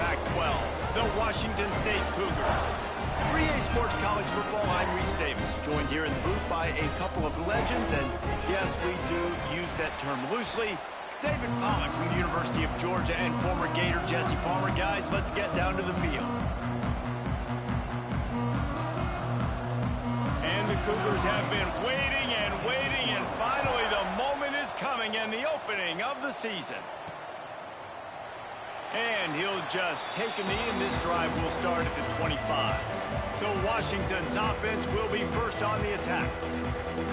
Pac-12, the Washington State Cougars. 3A Sports College Football, I'm Reese Davis, joined here in the booth by a couple of legends, and yes, we do use that term loosely. David Pollack from the University of Georgia and former Gator Jesse Palmer. Guys, let's get down to the field. And the Cougars have been waiting, and finally the moment is coming and the opening of the season. And he'll just take a knee, and this drive will start at the 25. So Washington's offense will be first on the attack.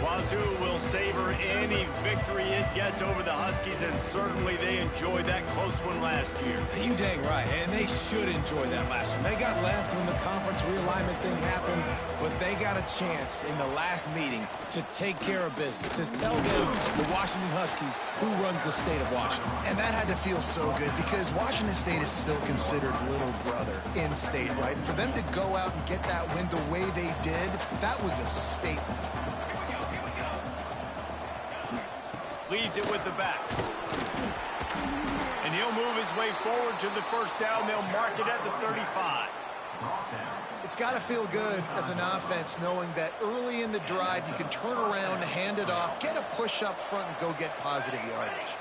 Wazoo will savor any victory it gets over the Huskies, and certainly they enjoyed that close one last year. You dang right, and they should enjoy that last one. They got left when the conference realignment thing happened, but they got a chance in the last meeting to take care of business. Just tell them, the Washington Huskies, who runs the state of Washington. And that had to feel so good because Washington State is still considered little brother in state, right? And for them to go out and get that win the way they did, that was a statement. Leaves it with the back. And he'll move his way forward to the first down. They'll mark it at the 35. It's got to feel good as an offense knowing that early in the drive you can turn around, hand it off, get a push up front, and go get positive yardage.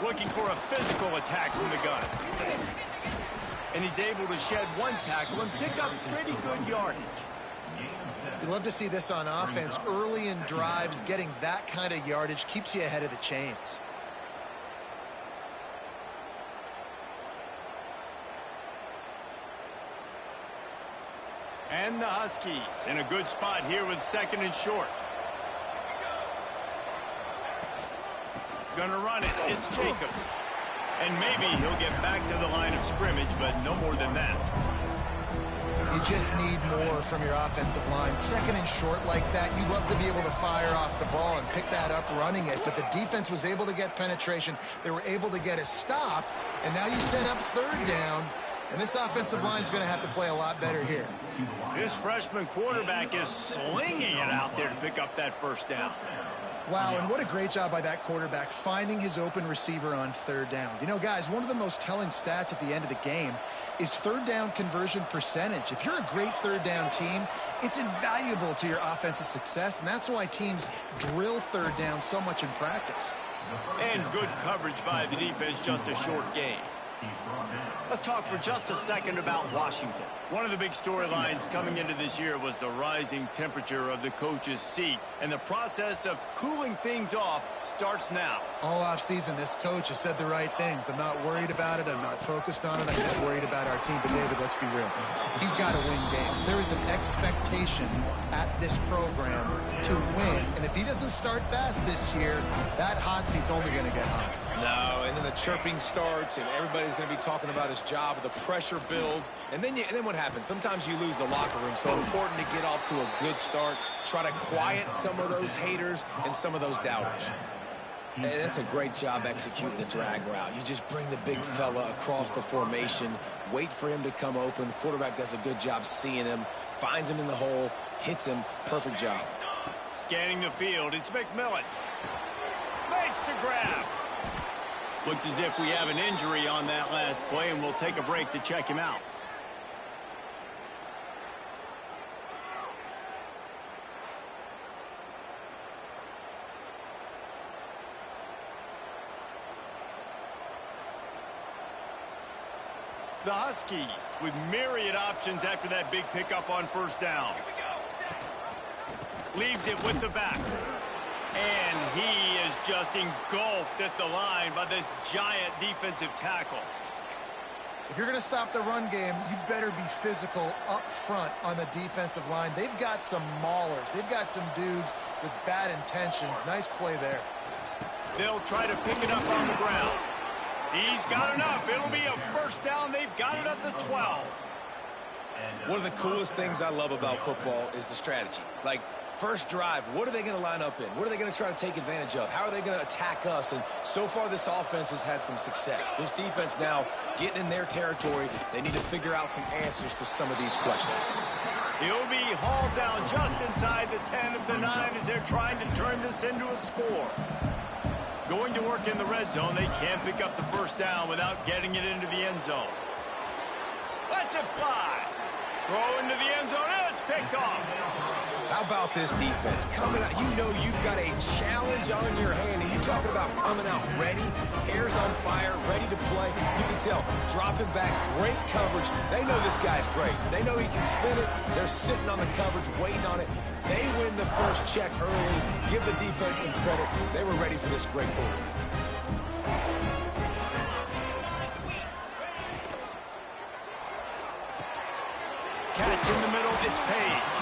Looking for a physical attack from the gun. And he's able to shed one tackle and pick up pretty good yardage. You love to see this on offense. Early in drives, getting that kind of yardage keeps you ahead of the chains. And the Huskies in a good spot here with second and short. Gonna run it. It's Jacobs. And maybe he'll get back to the line of scrimmage, but no more than that. You just need more from your offensive line. Second and short like that, you'd love to be able to fire off the ball and pick that up running it. But the defense was able to get penetration. They were able to get a stop. And now you set up third down. And this offensive line is going to have to play a lot better here. This freshman quarterback is slinging it out there to pick up that first down. Wow, and what a great job by that quarterback finding his open receiver on third down. You know, guys, one of the most telling stats at the end of the game is third down conversion percentage. If you're a great third down team, it's invaluable to your offensive success, and that's why teams drill third down so much in practice. And good coverage by the defense, just a short gain. Let's talk for just a second about Washington. One of the big storylines coming into this year was the rising temperature of the coach's seat, and the process of cooling things off starts now. All offseason, this coach has said the right things. I'm not worried about it. I'm not focused on it. I'm just worried about our team. But, David, let's be real. He's got to win games. There is an expectation at this program to win, and if he doesn't start fast this year, that hot seat's only going to get hot. No, and then the chirping starts, and everybody's going to be talking about his job. The pressure builds, and then what happens? Sometimes you lose the locker room, so important to get off to a good start. Try to quiet some of those haters and some of those doubters. And that's a great job executing the drag route. You just bring the big fella across the formation, wait for him to come open. The quarterback does a good job seeing him, finds him in the hole, hits him. Perfect job. Scanning the field, it's McMillan. Makes the grab. Looks as if we have an injury on that last play, and we'll take a break to check him out. The Huskies with myriad options after that big pickup on first down. Leaves it with the back. And he is just engulfed at the line by this giant defensive tackle. If you're going to stop the run game, you better be physical up front on the defensive line. They've got some maulers. They've got some dudes with bad intentions. Nice play there. They'll try to pick it up on the ground. He's got enough. It'll be a first down. They've got it at the 12. One of the coolest things I love about football is the strategy. Like, first drive, what are they going to line up in? What are they going to try to take advantage of? How are they going to attack us? And so far, this offense has had some success. This defense now getting in their territory. They need to figure out some answers to some of these questions. He'll be hauled down just inside the 10 of the 9 as they're trying to turn this into a score. Going to work in the red zone. They can't pick up the first down without getting it into the end zone. Lets it fly. Throw into the end zone. It's picked off. How about this defense? Coming out, you know you've got a challenge on your hand, and you're talking about coming out ready, hair's on fire, ready to play. You can tell, dropping back, great coverage. They know this guy's great. They know he can spin it. They're sitting on the coverage, waiting on it. They win the first check early. Give the defense some credit. They were ready for this great quarterback. Catch in the middle, it's Page.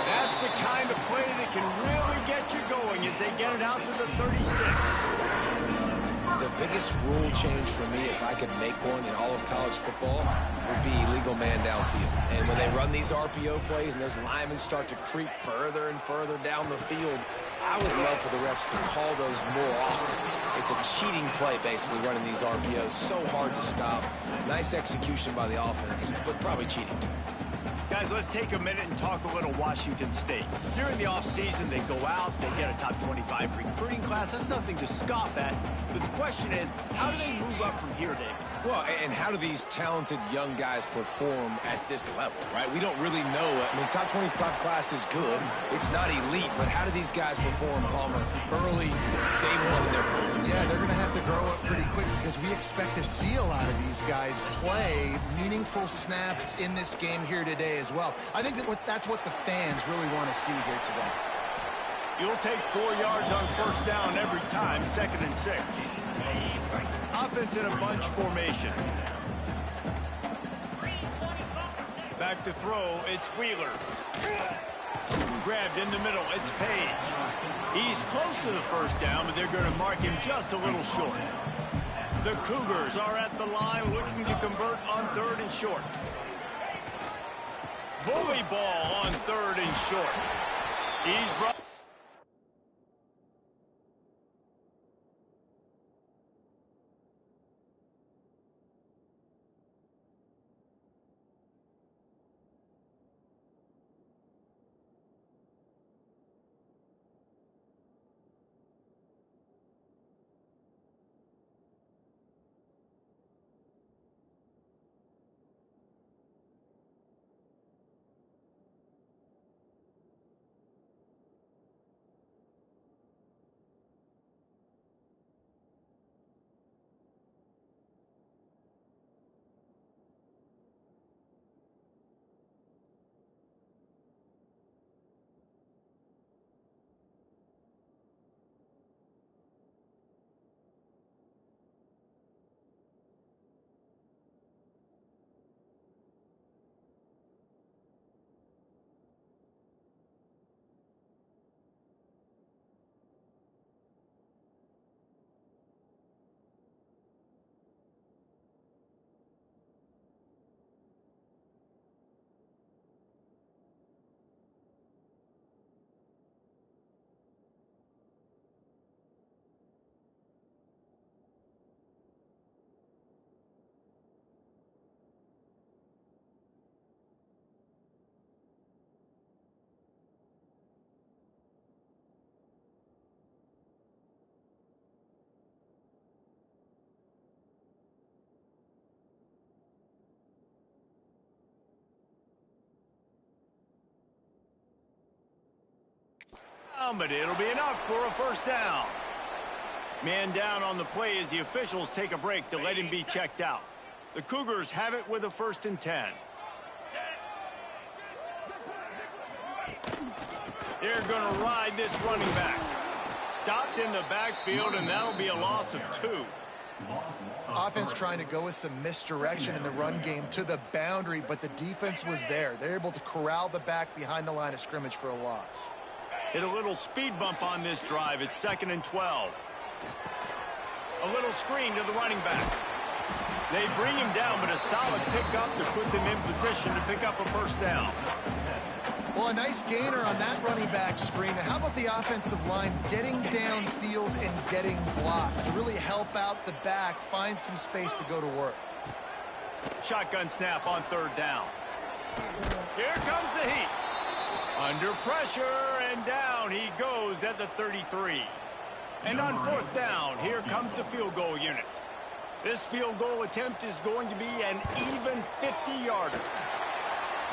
That's the kind of play that can really get you going as they get it out to the 36. The biggest rule change for me, if I could make one in all of college football, would be illegal man downfield. And when they run these RPO plays and those linemen start to creep further and further down the field, I would love for the refs to call those more often. It's a cheating play, basically, running these RPOs. So hard to stop. Nice execution by the offense, but probably cheating too. Guys, let's take a minute and talk a little Washington State. During the offseason, they go out, they get a top 25 recruiting class. That's nothing to scoff at. But the question is, how do they move up from here, David? Well, and how do these talented young guys perform at this level, right? We don't really know. I mean, top 25 class is good. It's not elite, but how do these guys perform, Palmer, early, day one in their career? Yeah, they're going to have to grow up pretty quick because we expect to see a lot of these guys play meaningful snaps in this game here today as well. I think that's what the fans really want to see here today. You'll take 4 yards on first down every time, 2nd and 6. Offense in a bunch formation. Back to throw, it's Wheeler. Grabbed in the middle, it's Page. He's close to the first down, but they're going to mark him just a little short. The Cougars are at the line looking to convert on 3rd and short. Bully ball on 3rd and short. He's brought... But it'll be enough for a first down. Man down on the play as the officials take a break to let him be checked out. The Cougars have it with a 1st and 10. They're going to ride this running back. Stopped in the backfield, and that'll be a loss of 2. Offense trying to go with some misdirection in the run game to the boundary, but the defense was there. They're able to corral the back behind the line of scrimmage for a loss. Hit a little speed bump on this drive. It's 2nd and 12. A little screen to the running back. They bring him down, but a solid pickup to put them in position to pick up a first down. Well, a nice gainer on that running back screen. How about the offensive line getting downfield and getting blocks to really help out the back, find some space to go to work? Shotgun snap on 3rd down. Here comes the heat. Under pressure, and down he goes at the 33. And on 4th down, here comes the field goal unit. This field goal attempt is going to be an even 50-yarder.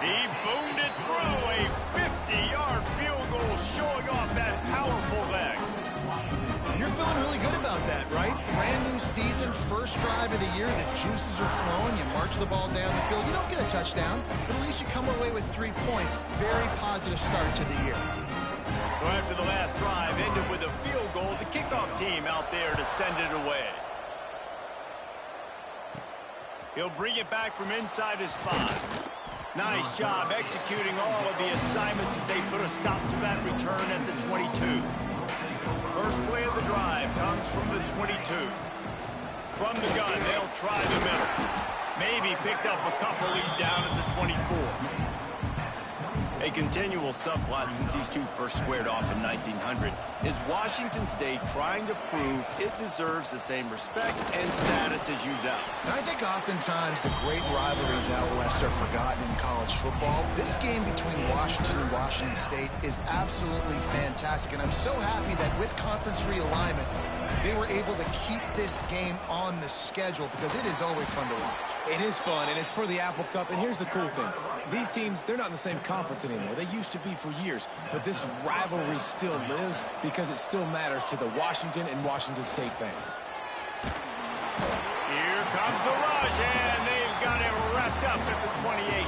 He boomed it through, a 50-yard field goal showing off that powerful leg. You're feeling really good about that, right? Brand new season, first drive of the year, the juices are flowing, you march the ball down the field. You don't get a touchdown, but at least you come away with 3 points. Very positive start to the year. So after the last drive ended with a field goal, the kickoff team out there to send it away. He'll bring it back from inside his 5. Nice job executing all of the assignments as they put a stop to that return at the 22. First play of the drive comes from the 22. From the gun, they'll try the middle. Maybe picked up a couple. He's down at the 24. A continual subplot since these two first squared off in 1900 is Washington State trying to prove it deserves the same respect and status as UW. And I think oftentimes the great rivalries out west are forgotten in college football. This game between Washington and Washington State is absolutely fantastic, and I'm so happy that with conference realignment, they were able to keep this game on the schedule because it is always fun to watch. It is fun, and it's for the Apple Cup. And here's the cool thing. These teams, they're not in the same conference anymore. They used to be for years. But this rivalry still lives because it still matters to the Washington and Washington State fans. Here comes the rush, and they've got it wrapped up at the 28.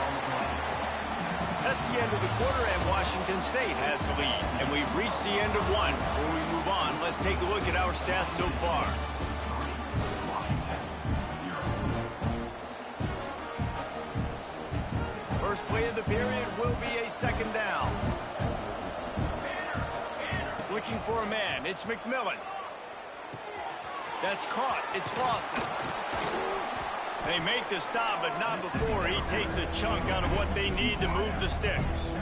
That's the end of the quarter, and Washington State has the lead. And we've reached the end of one. Before we move on, let's take a look at our stats so far. First play of the period will be a second down. Looking for a man. It's McMillan. That's caught. It's Lawson. They make the stop, but not before he takes a chunk out of what they need to move the sticks.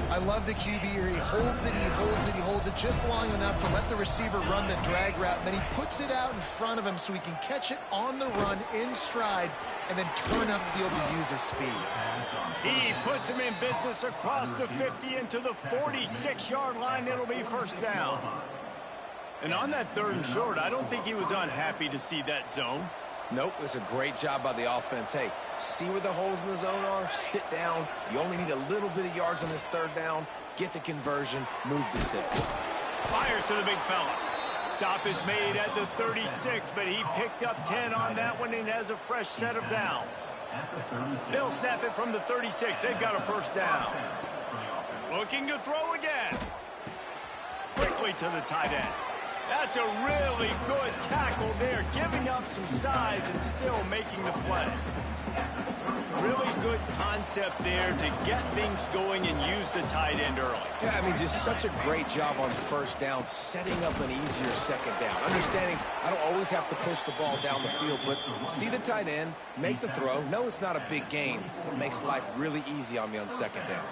I love the QB here. He holds it, he holds it, he holds it just long enough to let the receiver run the drag route, and then he puts it out in front of him so he can catch it on the run in stride and then turn upfield to use his speed. He puts him in business across the 50 into the 46-yard line. It'll be first down. And on that 3rd and short, I don't think he was unhappy to see that zone. Nope, it's a great job by the offense. Hey, see where the holes in the zone are? Sit down. You only need a little bit of yards on this 3rd down. Get the conversion. Move the sticks. Fires to the big fella. Stop is made at the 36, but he picked up 10 on that one and has a fresh set of downs. They'll snap it from the 36. They've got a first down. Looking to throw again. Quickly to the tight end. That's a really good tackle there, giving up some size and still making the play. Really good concept there to get things going and use the tight end early. Yeah, I mean, just such a great job on first down, setting up an easier second down. Understanding I don't always have to push the ball down the field, but see the tight end, make the throw. No, it's not a big gain. It makes life really easy on me on second down.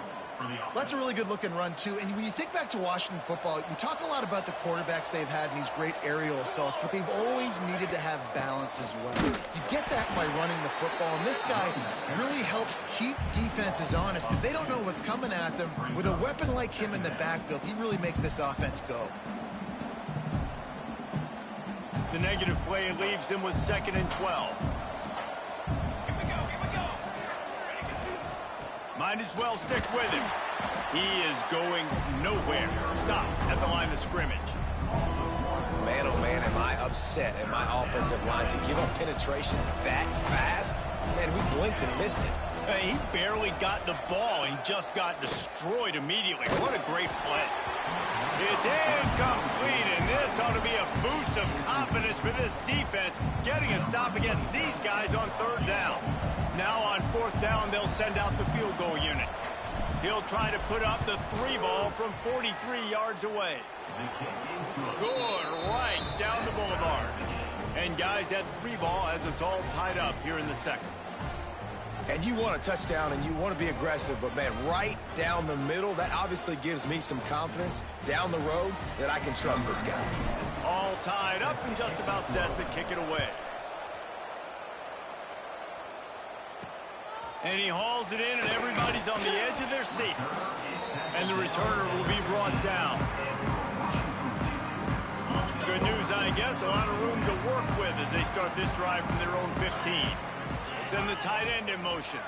That's a really good-looking run, too. And when you think back to Washington football, we talk a lot about the quarterbacks they've had in these great aerial assaults, but they've always needed to have balance as well. You get that by running the football, and this guy really helps keep defenses honest because they don't know what's coming at them. With a weapon like him in the backfield, he really makes this offense go. The negative play leaves them with 2nd and 12. Might as well stick with him. He is going nowhere. Stop at the line of scrimmage. Man, oh man, am I upset at my offensive line to give up penetration that fast? Man, we blinked and missed it. He barely got the ball and just got destroyed immediately. What a great play. It's incomplete, and this ought to be a boost of confidence for this defense, getting a stop against these guys on 3rd down. Now on 4th down, they'll send out the field goal unit. He'll try to put up the 3 ball from 43 yards away. Good, right down the boulevard. And guys, that 3 ball has us all tied up here in the 2nd. And you want a touchdown and you want to be aggressive, but man, right down the middle, that obviously gives me some confidence down the road that I can trust this guy. All tied up and just about set to kick it away. And he hauls it in, and everybody's on the edge of their seats. And the returner will be brought down. Good news use, I guess, a lot of room to work with as they start this drive from their own 15. Send the tight end in motion.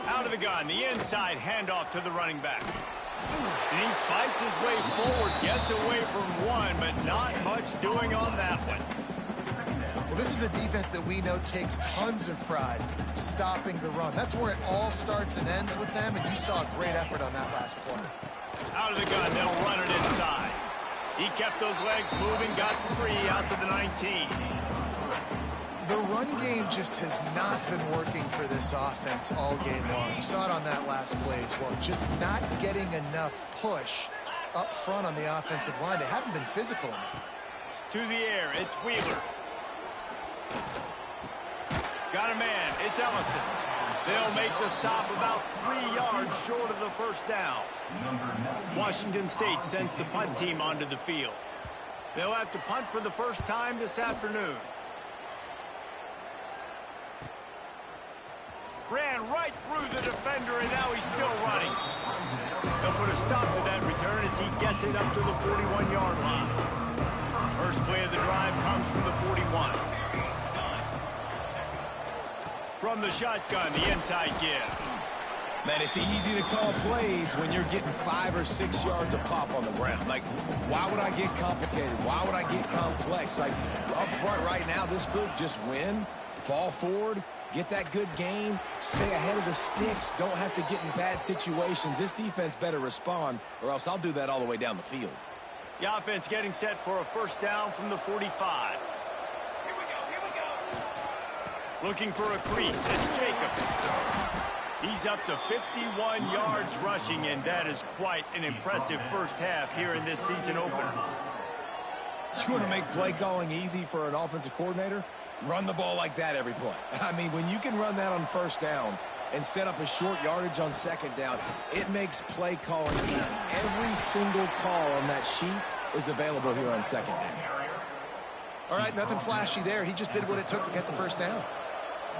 Out of the gun, the inside handoff to the running back. And he fights his way forward, gets away from one, but not much doing on that one. Well, this is a defense that we know takes tons of pride stopping the run. That's where it all starts and ends with them, and you saw a great effort on that last play. Out of the gun, they'll run it inside. He kept those legs moving, got 3 out to the 19. The run game just has not been working for this offense all game long. You saw it on that last play as well. Just not getting enough push up front on the offensive line. They haven't been physical enough. To the air, it's Wheeler. Got a man, it's Ellison. They'll make the stop about 3 yards short of the first down. Washington State sends the punt team onto the field. They'll have to punt for the first time this afternoon. Ran right through the defender, and now he's still running. They'll put a stop to that return as he gets it up to the 41-yard line. First play of the drive comes from the 41. From the shotgun, the inside give. Man, it's easy to call plays when you're getting 5 or 6 yards of pop on the ground. Like, why would I get complicated? Why would I get complex? Like, up front right now, this group just win, fall forward, get that good gain, stay ahead of the sticks, don't have to get in bad situations. This defense better respond, or else I'll do that all the way down the field. The offense getting set for a first down from the 45. Looking for a crease, it's Jacobs. He's up to 51 yards rushing, and that is quite an impressive first half here in this season opener. You want to make play calling easy for an offensive coordinator? Run the ball like that every play. I mean, when you can run that on first down and set up a short yardage on second down, it makes play calling easy. Every single call on that sheet is available here on second down. All right, nothing flashy there. He just did what it took to get the first down.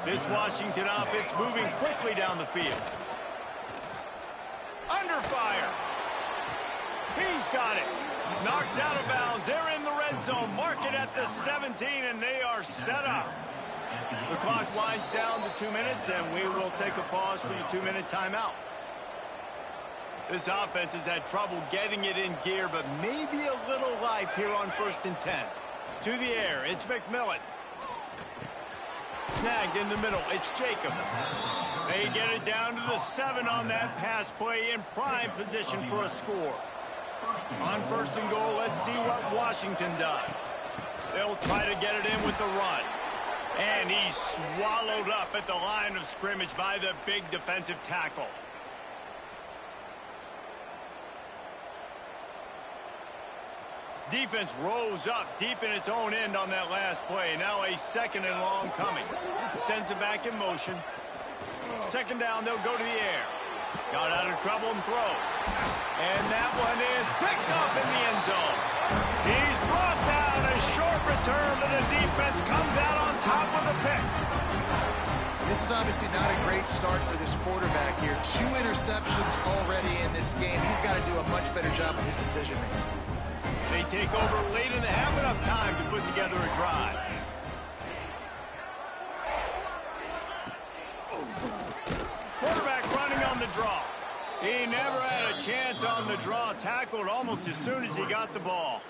This Washington offense moving quickly down the field. Under fire. He's got it. Knocked out of bounds. They're in the red zone. Mark it at the 17, and they are set up. The clock winds down to 2 minutes, and we will take a pause for the 2-minute timeout. This offense has had trouble getting it in gear, but maybe a little life here on 1st and 10. To the air, it's McMillan. Snagged in the middle, it's Jacobs. They get it down to the 7 on that pass play, in prime position for a score. On 1st and goal, let's see what Washington does. They'll try to get it in with the run. And he's swallowed up at the line of scrimmage by the big defensive tackle. Defense rose up deep in its own end on that last play. Now a 2nd and long coming. Sends it back in motion. 2nd down, they'll go to the air. Got out of trouble and throws. And that one is picked up in the end zone. He's brought down. A short return, but the defense comes out on top of the pick. This is obviously not a great start for this quarterback here. 2 interceptions already in this game. He's got to do a much better job with his decision-making. They take over late and have enough time to put together a drive. Quarterback running on the draw. He never had a chance on the draw. Tackled almost as soon as he got the ball.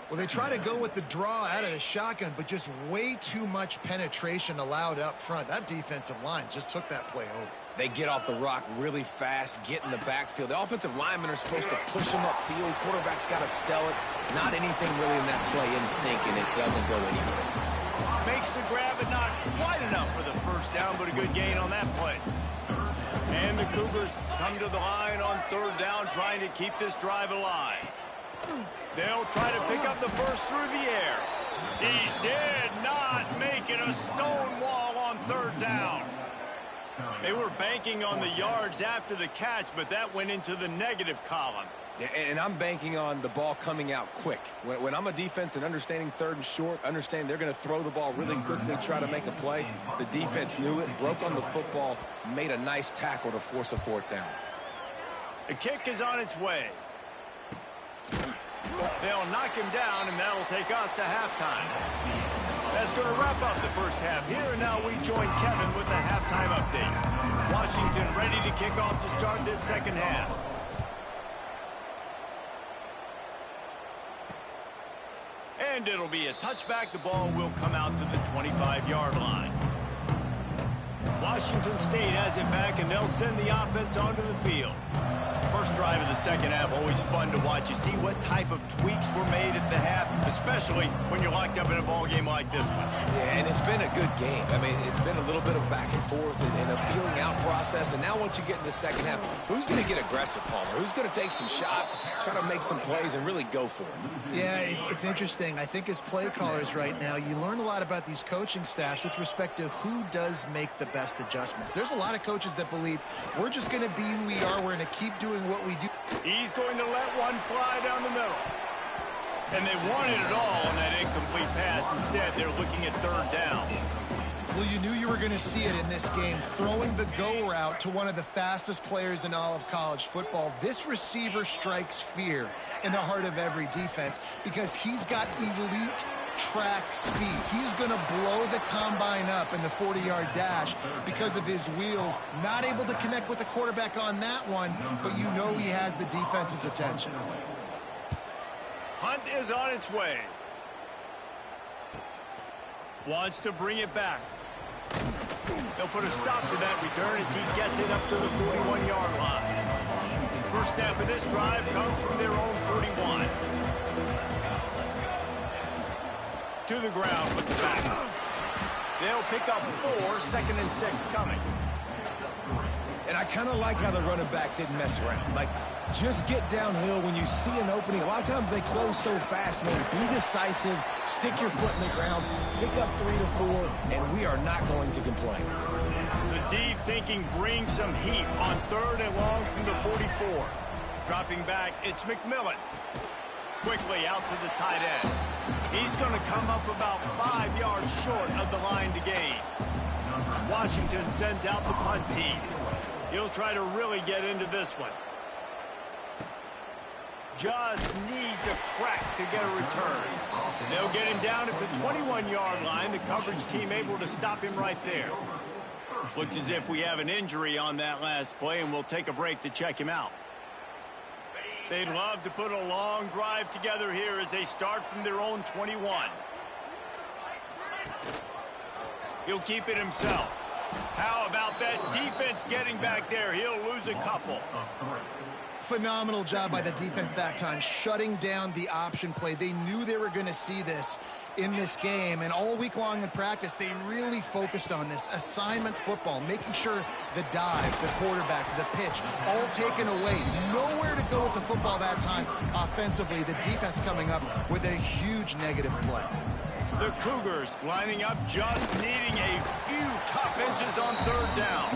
Well, they try to go with the draw out of the shotgun, but just way too much penetration allowed up front. That defensive line just took that play over. They get off the rock really fast, get in the backfield. The offensive linemen are supposed to push them upfield. Quarterback's got to sell it. Not anything really in that play in sync, and it doesn't go anywhere. Makes the grab, but not quite enough for the first down, but a good gain on that play. And the Cougars come to the line on 3rd down, trying to keep this drive alive. They'll try to pick up the first through the air. He did not make it. A stone wall on 3rd down. They were banking on the yards after the catch, but that went into the negative column. And I'm banking on the ball coming out quick. When I'm a defense and understanding 3rd and short, understand they're going to throw the ball really quickly, try to make a play. The defense knew it, broke on the football, made a nice tackle to force a 4th down. The kick is on its way. They'll knock him down, and that'll take us to halftime. That's going to wrap up the first half here, and now we join Kevin with the halftime update. Washington ready to kick off to start this second half. And it'll be a touchback. The ball will come out to the 25-yard line. Washington State has it back, and they'll send the offense onto the field. First drive of the second half, always fun to watch. You see what type of tweaks were made at the half, especially when you're locked up in a ball game like this one. Yeah, and it's been a good game. I mean, it's been a little bit of back and forth and a feeling out process. And now once you get in the second half, who's going to get aggressive, Palmer? Who's going to take some shots, try to make some plays, and really go for it? Yeah, it's interesting. I think as play callers right now, you learn a lot about these coaching staffs with respect to who does make the best adjustments. There's a lot of coaches that believe we're just going to be who we are. We're going to keep doing what we do. He's going to let one fly down the middle. And they wanted it all on that incomplete pass. Instead, they're looking at third down. Well, you knew you were going to see it in this game, throwing the go route to one of the fastest players in all of college football. This receiver strikes fear in the heart of every defense because he's got elite track speed. He's going to blow the combine up in the 40-yard dash because of his wheels. Not able to connect with the quarterback on that one, but you know he has the defense's attention. Hunt is on its way. Wants to bring it back. They'll put a stop to that return as he gets it up to the 41-yard line. First snap of this drive comes from their own 41. To the ground with the back. They'll pick up 4, 2nd and 6 coming. And I kind of like how the running back didn't mess around. Like, just get downhill when you see an opening. A lot of times they close so fast, man. Be decisive, stick your foot in the ground, pick up 3 to 4, and we are not going to complain. The D thinking brings some heat on 3rd and long from the 44. Dropping back, it's McMillan. Quickly out to the tight end. He's going to come up about 5 yards short of the line to gain. Washington sends out the punt team. He'll try to really get into this one. Just needs a crack to get a return. They'll get him down at the 21-yard line. The coverage team able to stop him right there. Looks as if we have an injury on that last play, and we'll take a break to check him out. They'd love to put a long drive together here as they start from their own 21. He'll keep it himself. How about that defense getting back there? He'll lose a couple. Phenomenal job by the defense that time, shutting down the option play. They knew they were going to see this in this game, and all week long in practice, they really focused on this assignment football, making sure the dive, the quarterback, the pitch, all taken away. Nowhere to go with the football that time offensively. The defense coming up with a huge negative play. The Cougars lining up, just needing a few tough inches on 3rd down.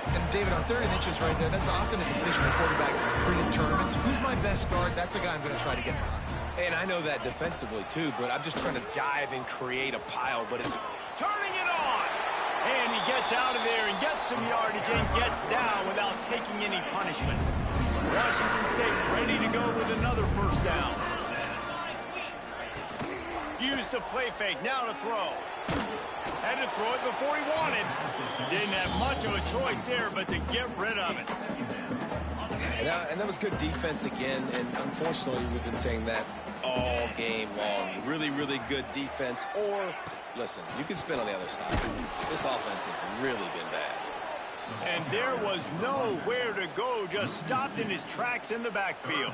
And David, on 3rd and inches right there, that's often a decision the quarterback predetermines. Who's my best guard? That's the guy I'm going to try to get behind. And I know that defensively, too, but I'm just trying to dive and create a pile, but it's turning it on. And he gets out of there and gets some yardage and gets down without taking any punishment. Washington State ready to go with another first down. Use the play fake, now to throw. Had to throw it before he wanted. Didn't have much of a choice there, but to get rid of it. And that was good defense again, and unfortunately we've been saying that all game long. Really, really good defense. Or, listen, you can spin on the other side. This offense has really been bad. And there was nowhere to go, just stopped in his tracks in the backfield.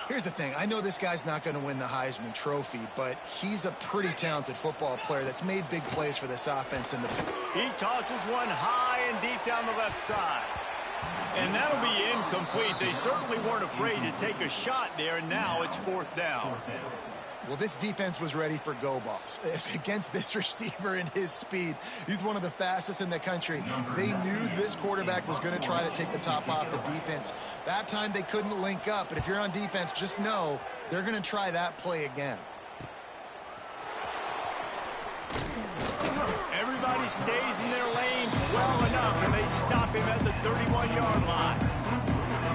Here's the thing. I know this guy's not going to win the Heisman Trophy, but he's a pretty talented football player that's made big plays for this offense. He tosses one high and deep down the left side. And that'll be incomplete. They certainly weren't afraid to take a shot there, and now it's 4th down. Well, this defense was ready for go balls against this receiver and his speed. He's one of the fastest in the country. They knew this quarterback was going to try to take the top off the defense. That time they couldn't link up, but if you're on defense, just know they're going to try that play again. Everybody stays in their lanes well enough, and they stop him at the 31-yard line.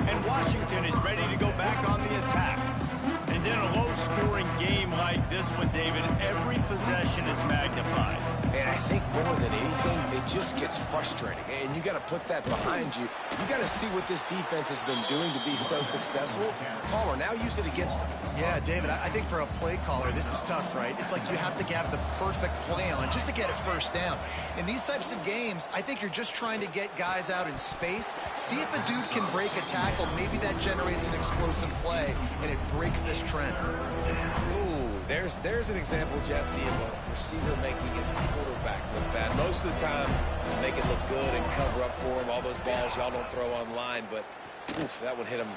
And Washington is ready to go back on the attack. And in a low-scoring game like this one, David, every possession is magnified. And I think more than anything, it just gets frustrating. And you got to put that behind you. You got to see what this defense has been doing to be so successful. Caller, now use it against them. Yeah, David, I think for a play caller, this is tough, right? It's like you have to have the perfect play on just to get it first down. In these types of games, I think you're just trying to get guys out in space, see if a dude can break a tackle. Maybe that generates an explosive play, and it breaks this trend. Ooh, there's an example, Jesse, of a receiver making his quarterback look bad. Most of the time, you make it look good and cover up for him. All those balls y'all don't throw online, but oof, that one hit him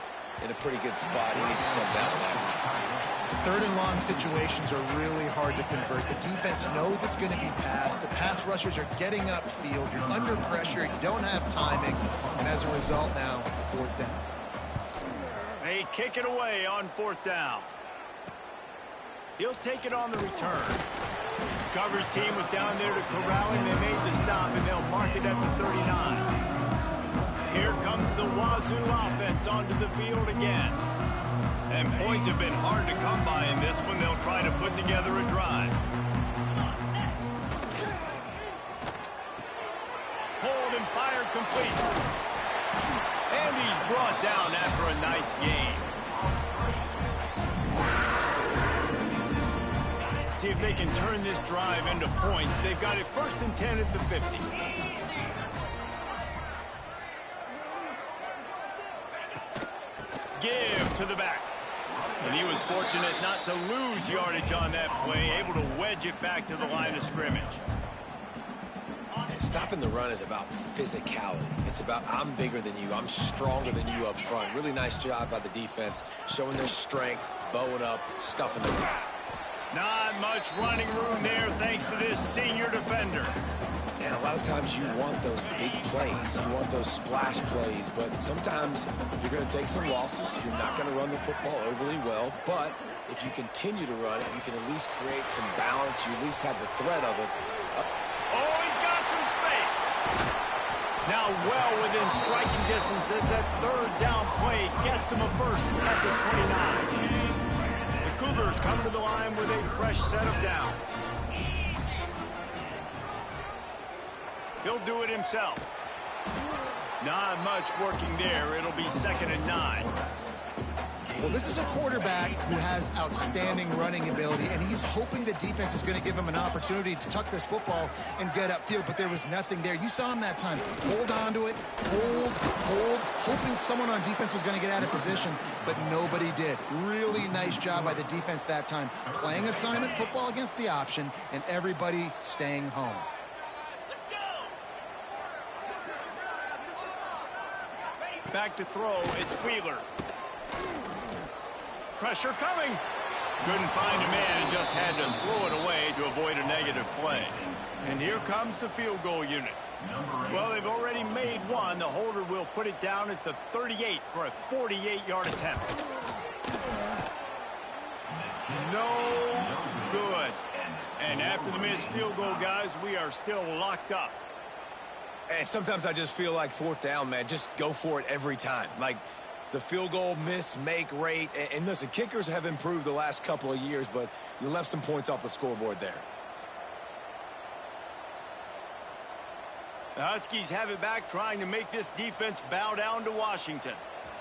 in a pretty good spot. He needs to come down with that one. Third and long situations are really hard to convert. The defense knows it's going to be passed. The pass rushers are getting upfield. You're under pressure. You don't have timing. And as a result now, fourth down. They kick it away on fourth down. He'll take it on the return. Coverage team was down there to corral him. They made the stop, and they'll mark it at the 39. Here comes the Wazoo offense onto the field again. And points have been hard to come by in this one. They'll try to put together a drive. Hold and fire complete. And he's brought down after a nice game. See if they can turn this drive into points. They've got it 1st and 10 at the 50. Give to the back. And he was fortunate not to lose yardage on that play, able to wedge it back to the line of scrimmage. And stopping the run is about physicality. It's about I'm bigger than you. I'm stronger than you up front. Really nice job by the defense, showing their strength, bowing up, stuffing the run. Not much running room there thanks to this senior defender. And a lot of times you want those big plays. You want those splash plays. But sometimes you're going to take some losses. You're not going to run the football overly well. But if you continue to run it, you can at least create some balance. You at least have the threat of it. Oh, he's got some space. Now well within striking distance as that third down play gets him a first at the 29. The Cougars come to the line with a fresh set of downs. He'll do it himself. Not much working there. It'll be 2nd and 9. Well, this is a quarterback who has outstanding running ability, and he's hoping the defense is going to give him an opportunity to tuck this football and get upfield, but there was nothing there. You saw him that time. Hold on to it, hold, hoping someone on defense was going to get out of position, but nobody did. Really nice job by the defense that time. Playing assignment football against the option, and everybody staying home. Back to throw, it's Wheeler. Pressure coming. Couldn't find a man and just had to throw it away to avoid a negative play. And here comes the field goal unit. Well, they've already made one. The holder will put it down at the 38 for a 48-yard attempt. No good. And after the missed field goal, guys, we are still locked up. And sometimes I just feel like 4th down, man. Just go for it every time. Like the field goal miss, make rate. And listen, kickers have improved the last couple of years, but you left some points off the scoreboard there. The Huskies have it back, trying to make this defense bow down to Washington.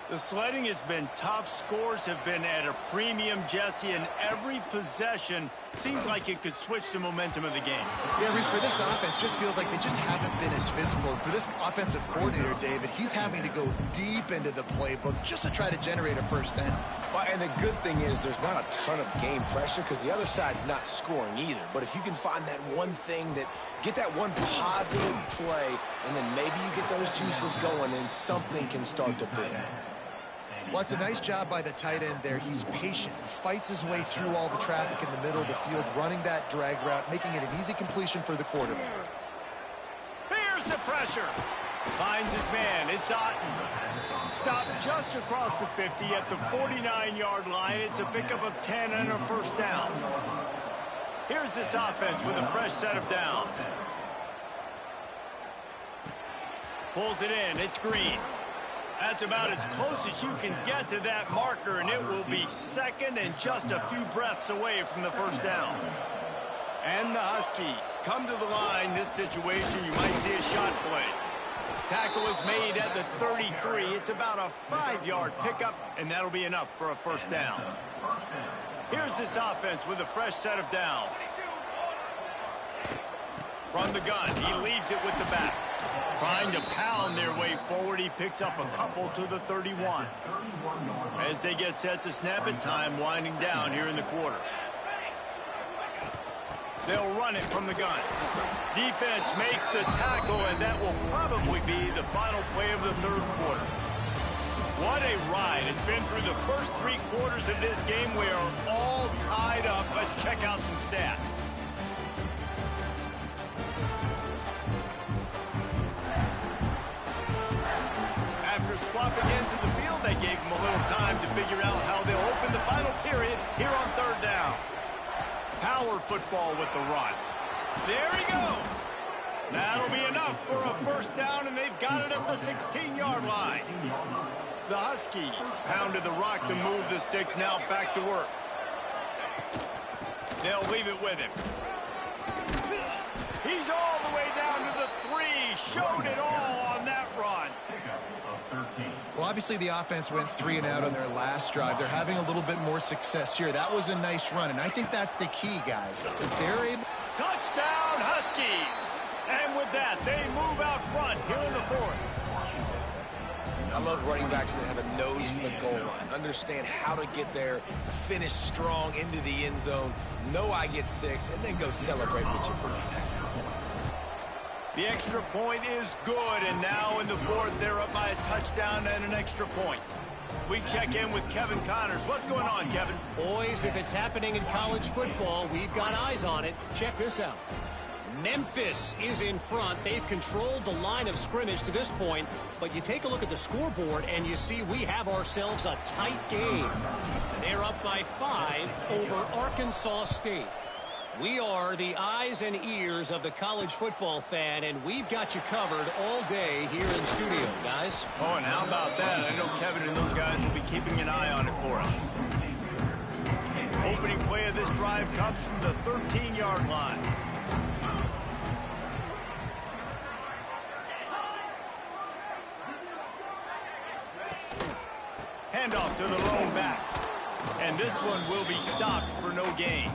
The sledding has been tough. Scores have been at a premium, Jesse, and every possession seems like it could switch the momentum of the game. Yeah, Reese, for this offense, just feels like they just haven't been as physical. For this offensive coordinator, David, he's having to go deep into the playbook just to try to generate a first down. Well, and the good thing is there's not a ton of game pressure because the other side's not scoring either. But if you can find that one thing that get that one positive play, and then maybe you get those juices going, and something can start to build. Well, it's a nice job by the tight end there. He's patient. He fights his way through all the traffic in the middle of the field, running that drag route, making it an easy completion for the quarterback. Here's the pressure. Finds his man. It's Otten. Stopped just across the 50 at the 49-yard line. It's a pickup of 10 and a first down. Here's this offense with a fresh set of downs. Pulls it in. It's Green. That's about as close as you can get to that marker, and it will be second and just a few breaths away from the first down. And the Huskies come to the line. This situation, you might see a shot play. Tackle is made at the 33. It's about a 5-yard pickup, and that'll be enough for a first down. Here's this offense with a fresh set of downs. From the gun, he leaves it with the back. Trying to pound their way forward, he picks up a couple to the 31. As they get set to snap it, time winding down here in the quarter. They'll run it from the gun. Defense makes the tackle, and that will probably be the final play of the third quarter. What a ride. It's been through the first 3 quarters of this game. We are all tied up. Let's check out some stats. After swapping into the field, they gave them a little time to figure out how they'll open the final period here on third down. Power football with the run. There he goes. That'll be enough for a first down, and they've got it at the 16-yard line. The Huskies pounded the rock to move the sticks. Now back to work. They'll leave it with him. He's all the way down to the 3. Showed it all on that run. Well, obviously the offense went 3 and out on their last drive. They're having a little bit more success here. That was a nice run, and I think that's the key, guys. If they're able... Touchdown, Huskies! And with that, they move out front here in the fourth. I love running backs that have a nose for the goal line. Understand how to get there, finish strong into the end zone, know I get 6, and then go celebrate with your buddies. The extra point is good, and now in the fourth, they're up by a touchdown and an extra point. We check in with Kevin Connors. What's going on, Kevin? Boys, if it's happening in college football, we've got eyes on it. Check this out. Memphis is in front. They've controlled the line of scrimmage to this point, but you take a look at the scoreboard and you see we have ourselves a tight game. They're up by 5 over Arkansas State. We are the eyes and ears of the college football fan, and we've got you covered all day here in studio, guys. Oh, and how about that? I know Kevin and those guys will be keeping an eye on it for us. Opening play of this drive comes from the 13-yard line. Handoff to the lone back. And this one will be stopped for no gain.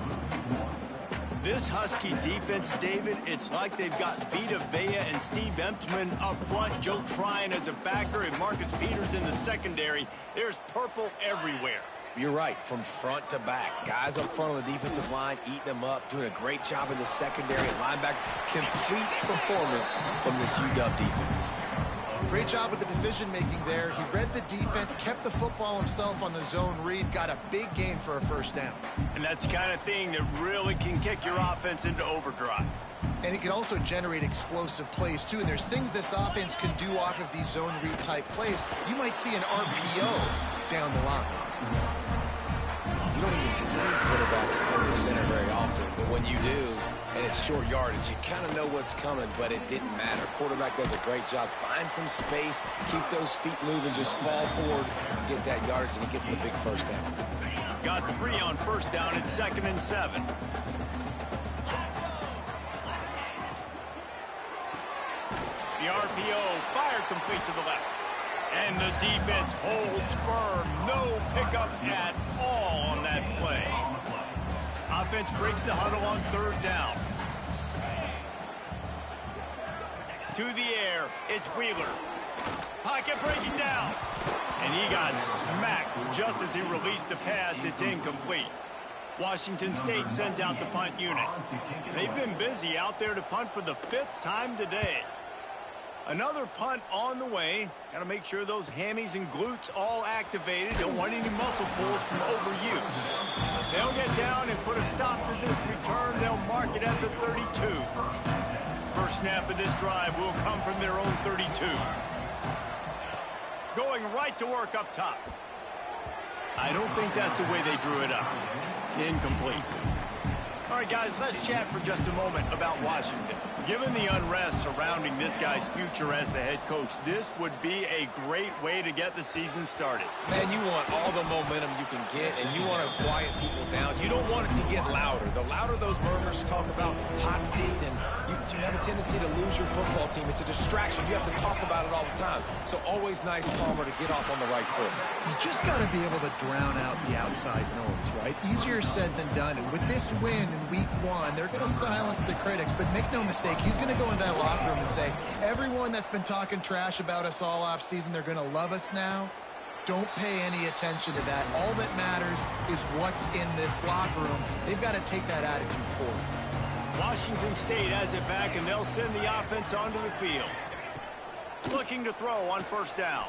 This Husky defense, David, it's like they've got Vita Vea and Steve Emptman up front, Joe Tryon as a backer, and Marcus Peters in the secondary. There's purple everywhere. You're right, from front to back. Guys up front on the defensive line, eating them up, doing a great job in the secondary and linebacker. Complete performance from this UW defense. Great job with the decision-making there. He read the defense, kept the football himself on the zone read, got a big gain for a first down. And that's the kind of thing that really can kick your offense into overdrive. And it can also generate explosive plays, too. And there's things this offense can do off of these zone read-type plays. You might see an RPO down the line. You don't even see quarterbacks under center very often, but when you do, and it's short yardage, you kind of know what's coming, but it didn't matter. Quarterback does a great job. Find some space, keep those feet moving, just fall forward, get that yardage, and he gets the big first down. Got 3 on first down at 2nd and 7. The RPO fired complete to the left. And the defense holds firm. No pickup at all on that play. Offense breaks the huddle on 3rd down. To the air, it's Wheeler. Pocket breaking down. And he got smacked just as he released the pass. It's incomplete. Washington State sends out the punt unit. They've been busy out there to punt for the 5th time today. Another punt on the way. Got to make sure those hammies and glutes all activated. Don't want any muscle pulls from overuse. They'll get down and put a stop to this return. They'll mark it at the 32. First snap of this drive will come from their own 32. Going right to work up top. I don't think that's the way they drew it up. Incomplete. All right, guys, let's chat for just a moment about Washington. Given the unrest surrounding this guy's future as the head coach, this would be a great way to get the season started. Man, you want all the momentum you can get, and you want to quiet people down. You don't want it to get louder. The louder those murmurs talk about hot seat, and you have a tendency to lose your football team. It's a distraction. You have to talk about it all the time. So always nice, Palmer, to get off on the right foot. You just got to be able to drown out the outside noise, right? Easier said than done. And with this win in week 1, they're going to silence the critics. But make no mistake, he's going to go into that locker room and say, everyone that's been talking trash about us all off season, they're going to love us now. Don't pay any attention to that. All that matters is what's in this locker room. They've got to take that attitude forward. Washington State has it back, and they'll send the offense onto the field. Looking to throw on first down.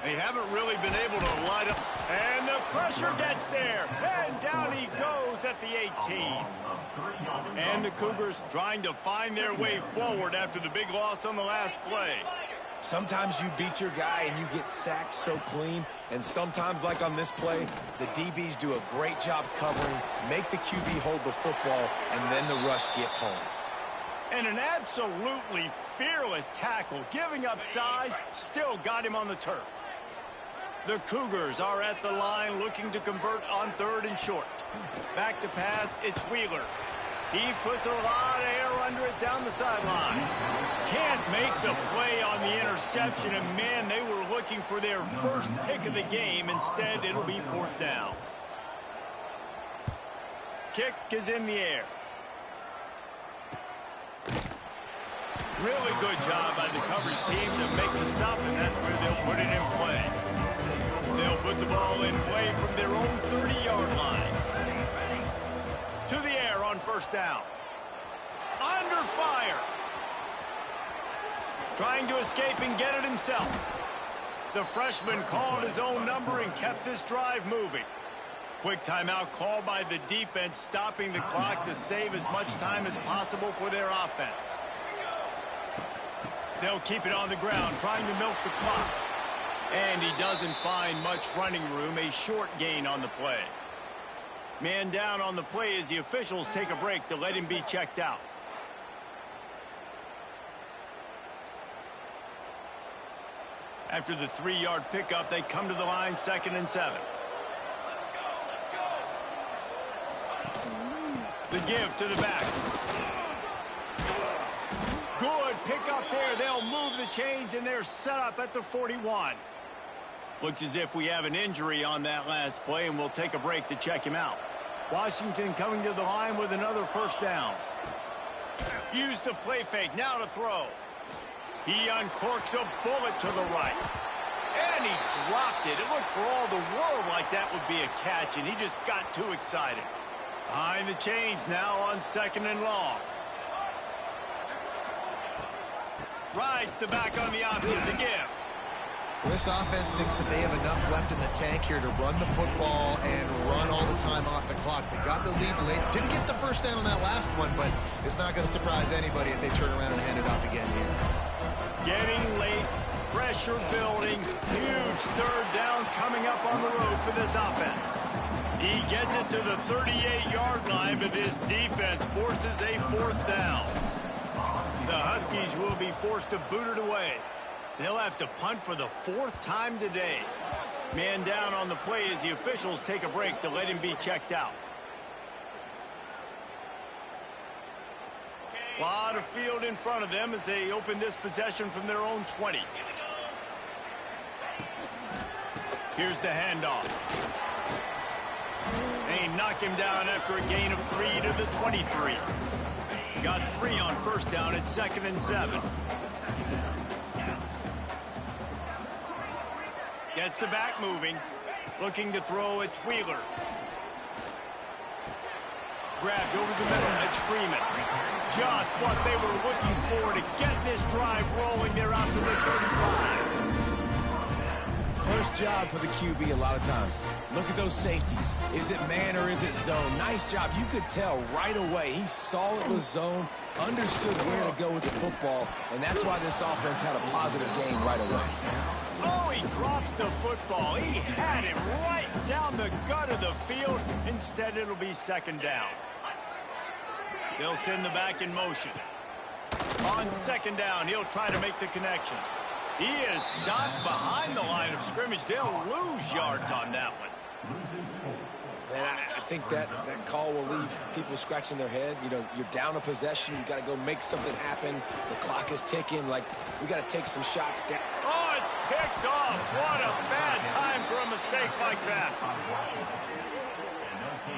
They haven't really been able to light up. And the pressure gets there. And down he goes at the 18. And the Cougars trying to find their way forward after the big loss on the last play. Sometimes you beat your guy and you get sacked so clean, and sometimes, like on this play, the DBs do a great job covering, make the QB hold the football, and then the rush gets home. And an absolutely fearless tackle, giving up size, still got him on the turf. The Cougars are at the line looking to convert on 3rd and short. Back to pass, it's Wheeler. He puts a lot of air under it down the sideline. Can't make the play on the interception, and man, they were looking for their first pick of the game. Instead, it'll be 4th down. Kick is in the air. Really good job by the coverage team to make the stop, and that's where they'll put it in play. They'll put the ball in play from their own 30-yard line. To the air on first down. Under fire. Trying to escape and get it himself. The freshman called his own number and kept this drive moving. Quick timeout called by the defense, stopping the clock to save as much time as possible for their offense. They'll keep it on the ground, trying to milk the clock. And he doesn't find much running room, a short gain on the play. Man down on the play as the officials take a break to let him be checked out. After the 3-yard pickup, they come to the line, 2nd and 7. The give to the back. Good pickup there. They'll move the chains, and they're set up at the 41. Looks as if we have an injury on that last play, and we'll take a break to check him out. Washington coming to the line with another first down. Use the play fake. Now to throw. He uncorks a bullet to the right. And he dropped it. It looked for all the world like that would be a catch, and he just got too excited. Behind the chains now on 2nd and long. Rides the back on the option to give. This offense thinks that they have enough left in the tank here to run the football and run all the time off the clock. They got the lead late. Didn't get the first down on that last one, but it's not going to surprise anybody if they turn around and hand it off again here. Getting late, pressure building, huge 3rd down coming up on the road for this offense. He gets it to the 38-yard line, but his defense forces a 4th down. The Huskies will be forced to boot it away. They'll have to punt for the 4th time today. Man down on the play as the officials take a break to let him be checked out. A lot of field in front of them as they open this possession from their own 20. Here's the handoff. They knock him down after a gain of 3 to the 23. Got 3 on first down at 2nd and 7. Gets the back moving. Looking to throw, it's Wheeler. Grabbed over the middle, it's Freeman. Just what they were looking for to get this drive rolling. They're out to the 35. First job for the QB a lot of times. Look at those safeties. Is it man or is it zone? Nice job. You could tell right away. He saw it was zone, understood where to go with the football, and that's why this offense had a positive gain right away. Oh, he drops the football. He had it right down the gut of the field. Instead, it'll be 2nd down. They'll send the back in motion. On second down, he'll try to make the connection. He is stopped behind the line of scrimmage. They'll lose yards on that one. And I think that call will leave people scratching their head. You know, you're down a possession. You got to go make something happen. The clock is ticking. Like, we got to take some shots down. Oh, it's picked off. What a bad time for a mistake like that.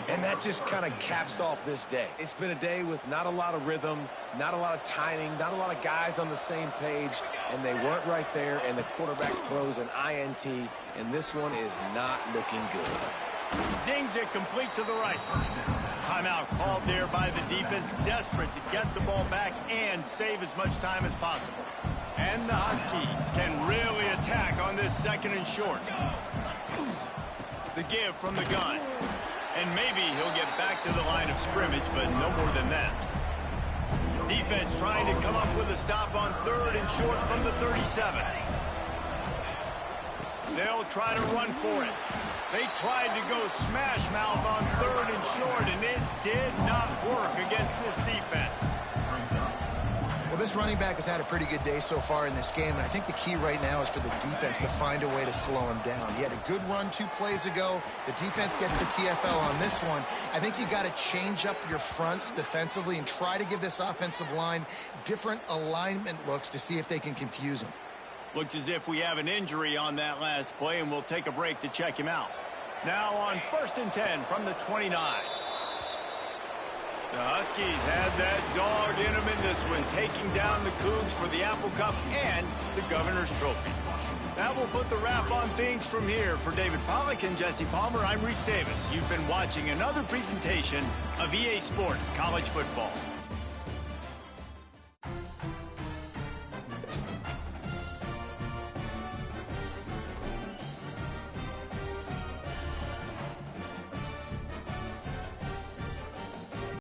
And that just kind of caps off this day. It's been a day with not a lot of rhythm, not a lot of timing, not a lot of guys on the same page, and they weren't right there, and the quarterback throws an INT, and this one is not looking good. Zings it complete to the right. Timeout called there by the defense, desperate to get the ball back and save as much time as possible. And the Huskies can really attack on this second and short. The give from the gun. And maybe he'll get back to the line of scrimmage, but no more than that. Defense trying to come up with a stop on third and short from the 37. They'll try to run for it. They tried to go smash mouth on third and short, and it did not work against this defense. Well, this running back has had a pretty good day so far in this game, and I think the key right now is for the defense to find a way to slow him down. He had a good run 2 plays ago. The defense gets the TFL on this one. I think you got to change up your fronts defensively and try to give this offensive line different alignment looks to see if they can confuse him. Looks as if we have an injury on that last play, and we'll take a break to check him out. Now on 1st and 10 from the 29. The Huskies had that dog in them in this one, taking down the Cougs for the Apple Cup and the Governor's Trophy. That will put the wrap on things from here. For David Pollack and Jesse Palmer, I'm Reese Davis. You've been watching another presentation of EA Sports College Football.